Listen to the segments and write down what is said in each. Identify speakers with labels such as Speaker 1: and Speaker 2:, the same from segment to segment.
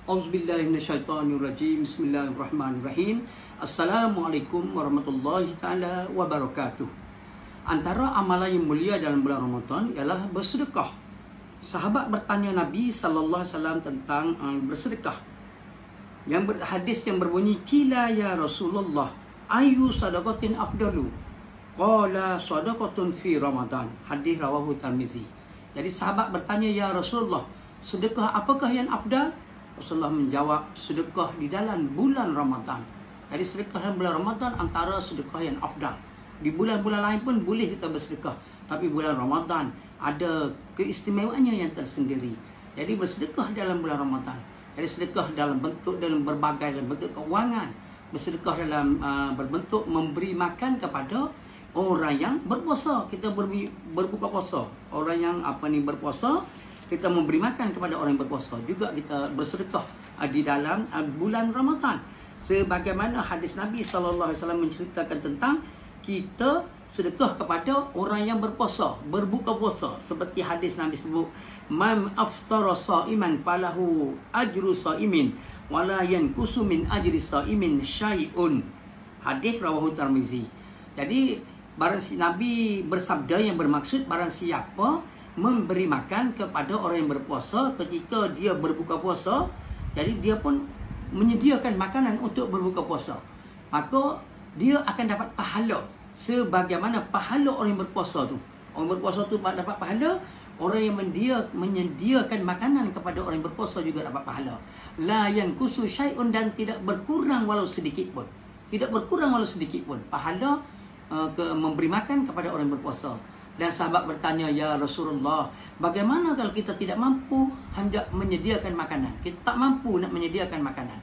Speaker 1: Auzubillahi minasyaitonirrajim. Bismillahirrahmanirrahim. Assalamualaikum warahmatullahi taala wabarakatuh. Antara amalan yang mulia dalam bulan Ramadan ialah bersedekah. Sahabat bertanya Nabi sallallahu alaihi wasallam tentang bersedekah. Yang hadis yang berbunyi, "Qila ya Rasulullah, ayu sadaqatin afdalu?" Qala sadaqatun fi Ramadan. Hadis rawahu Tirmizi. Jadi sahabat bertanya, "Ya Rasulullah, sedekah apakah yang afdal?" Rasulullah menjawab, sedekah di dalam bulan Ramadan. Jadi sedekah dalam bulan Ramadan antara sedekah yang afdal. Di bulan-bulan lain pun boleh kita bersedekah, tapi bulan Ramadan ada keistimewaannya yang tersendiri. Jadi bersedekah dalam bulan Ramadan. Jadi sedekah dalam berbagai bentuk keuangan, bersedekah dalam berbentuk memberi makan kepada orang yang berpuasa. Kita berbuka puasa. Orang yang berpuasa, kita memberi makan kepada orang yang berpuasa. Juga kita bersedekah di dalam bulan Ramadan. Sebagaimana hadis Nabi SAW menceritakan tentang kita sedekah kepada orang yang berpuasa, berbuka puasa. Seperti hadis Nabi sebut, "Man aftara sha'iman falahu ajru sha'imin wa la yanqusu min ajri sha'imin syai'un." Hadis rawahu Tirmizi. Jadi Nabi bersabda yang bermaksud, barang siapa memberi makan kepada orang yang berpuasa ketika dia berbuka puasa, jadi dia pun menyediakan makanan untuk berbuka puasa, maka dia akan dapat pahala sebagaimana pahala orang yang berpuasa tu. Orang berpuasa tu dapat pahala, orang yang menyediakan makanan kepada orang yang berpuasa juga dapat pahala. La yanqusu syai'un, dan tidak berkurang walau sedikit pun. Tidak berkurang walau sedikit pun pahala memberi makan kepada orang yang berpuasa. Dan sahabat bertanya, "Ya Rasulullah, bagaimana kalau kita tidak mampu hendak menyediakan makanan? Kita tak mampu nak menyediakan makanan.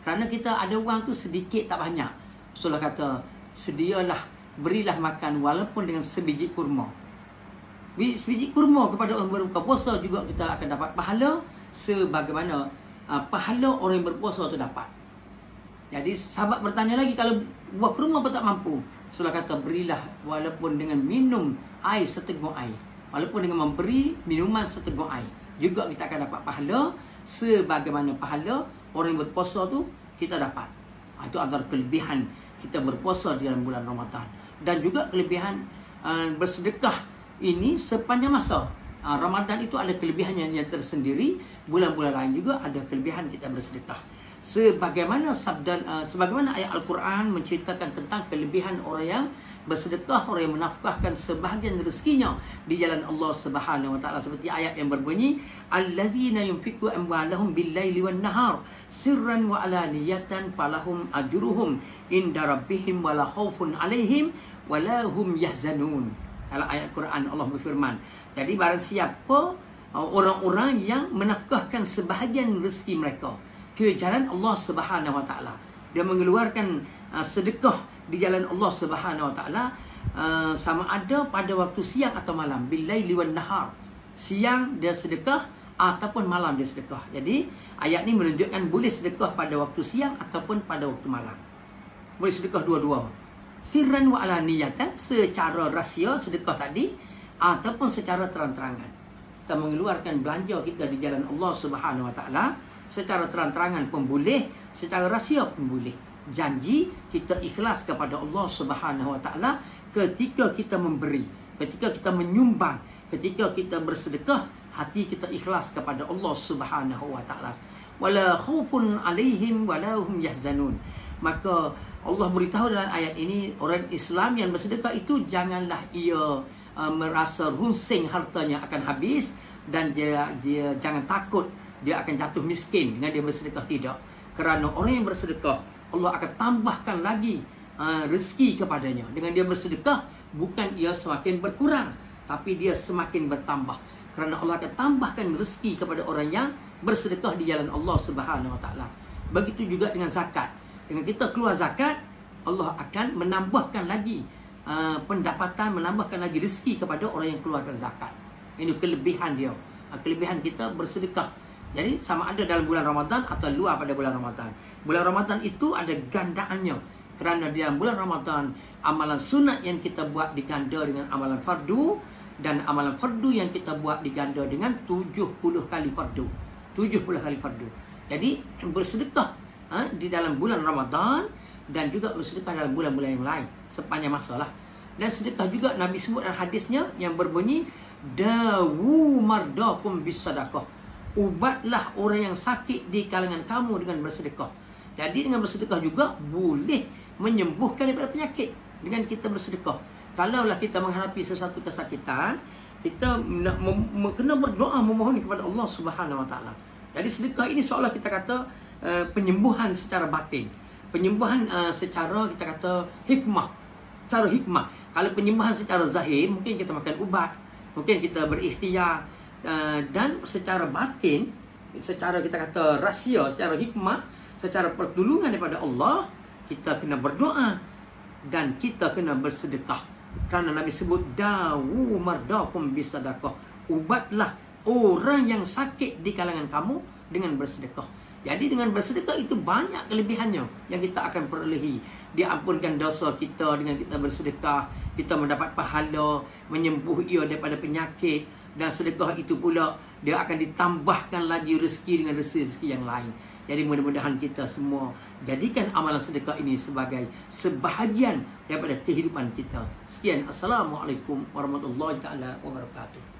Speaker 1: Kerana kita ada wang tu sedikit tak banyak." Rasulullah kata, "Sedialah, berilah makan walaupun dengan sebiji kurma." Sebiji kurma kepada orang berbuka puasa juga kita akan dapat pahala sebagaimana pahala orang yang berpuasa tu dapat. Jadi sahabat bertanya lagi, kalau buah kurma pun tak mampu, Rasulullah kata, "Berilah walaupun dengan minum air seteguk air." Walaupun dengan memberi minuman seteguk air, juga kita akan dapat pahala sebagaimana pahala orang yang berpuasa tu kita dapat. Itu antara kelebihan kita berpuasa di dalam bulan Ramadan. Dan juga kelebihan bersedekah ini sepanjang masa. Ramadan itu ada kelebihannya yang tersendiri. Bulan-bulan lain juga ada kelebihan kita bersedekah. Sebagaimana ayat Al-Quran menceritakan tentang kelebihan orang yang bersedekah, orang yang menafkahkan sebahagian rezekinya di jalan Allah Subhanahu wa taala, seperti ayat yang berbunyi, "Allazina yunfiqu amwalahum bil-laili wan-nahar sirran wa alaniyatan falahum ajruhum inda rabbihim wala khaufun 'alaihim wala hum yahzanun." Dalam ayat Quran Allah berfirman, jadi barang siapa orang-orang yang menafkahkan sebahagian rezeki mereka ke jalan Allah Subhanahu wa taala, dia mengeluarkan sedekah di jalan Allah Subhanahu wa taala, sama ada pada waktu siang atau malam, bil-laili wan-nahar. Siang dia sedekah ataupun malam dia sedekah. Jadi ayat ni menunjukkan boleh sedekah pada waktu siang ataupun pada waktu malam. Boleh sedekah dua-dua. Sirran wa alaniyatan, secara rahsia sedekah tadi ataupun secara terang-terangan. Kita mengeluarkan belanja kita di jalan Allah Subhanahu wa taala secara terang-terangan pun boleh, secara rahsia pun boleh. Janji kita ikhlas kepada Allah Subhanahu wa taala ketika kita memberi, ketika kita menyumbang, ketika kita bersedekah, hati kita ikhlas kepada Allah Subhanahu wa taala. Wala khaufun 'alaihim wala hum yahzanun. Maka Allah beritahu dalam ayat ini, orang Islam yang bersedekah itu janganlah ia merasa runsing hartanya akan habis, dan dia jangan takut dia akan jatuh miskin dengan dia bersedekah. Tidak. Kerana orang yang bersedekah, Allah akan tambahkan lagi rezeki kepadanya. Dengan dia bersedekah, bukan ia semakin berkurang, tapi dia semakin bertambah. Kerana Allah akan tambahkan rezeki kepada orang yang bersedekah di jalan Allah Subhanahu wa taala. Begitu juga dengan zakat. Dengan kita keluar zakat, Allah akan menambahkan lagi pendapatan, menambahkan lagi rezeki kepada orang yang keluarkan zakat. Ini kelebihan dia. Kelebihan kita bersedekah. Jadi sama ada dalam bulan Ramadan atau luar pada bulan Ramadan. Bulan Ramadan itu ada gandaannya. Kerana di dalam bulan Ramadan, amalan sunat yang kita buat diganda dengan amalan fardu, dan amalan fardu yang kita buat diganda dengan 70 kali fardu. 70 kali fardu. Jadi bersedekah di dalam bulan Ramadan dan juga bersedekah dalam bulan-bulan yang lain sepanjang masa lah. Dan sedekah juga Nabi sebut dalam hadisnya yang berbunyi, dawu mardakum bisadaqah. Ubatlah orang yang sakit di kalangan kamu dengan bersedekah. Jadi dengan bersedekah juga boleh menyembuhkan daripada penyakit dengan kita bersedekah. Kalaulah kita menghadapi sesuatu kesakitan, kita kena berdoa memohon kepada Allah Subhanahu Wa Taala. Jadi sedekah ini seolah kita kata penyembuhan secara batin, penyembuhan secara kita kata hikmah, cara hikmah. Kalau penyembuhan secara zahir mungkin kita makan ubat, mungkin kita berikhtiar, dan secara batin, secara kita kata rahsia, secara hikmah, secara pertolongan daripada Allah, kita kena berdoa dan kita kena bersedekah. Kerana Nabi sebut dawu mardakum bisadaqah. Ubatlah orang yang sakit di kalangan kamu dengan bersedekah. Jadi dengan bersedekah itu banyak kelebihannya yang kita akan perolehi. Diampunkan dosa kita dengan kita bersedekah. Kita mendapat pahala, menyembuh ia daripada penyakit. Dan sedekah itu pula dia akan ditambahkan lagi rezeki dengan rezeki yang lain. Jadi mudah-mudahan kita semua jadikan amalan sedekah ini sebagai sebahagian daripada kehidupan kita. Sekian, Assalamualaikum warahmatullahi wabarakatuh.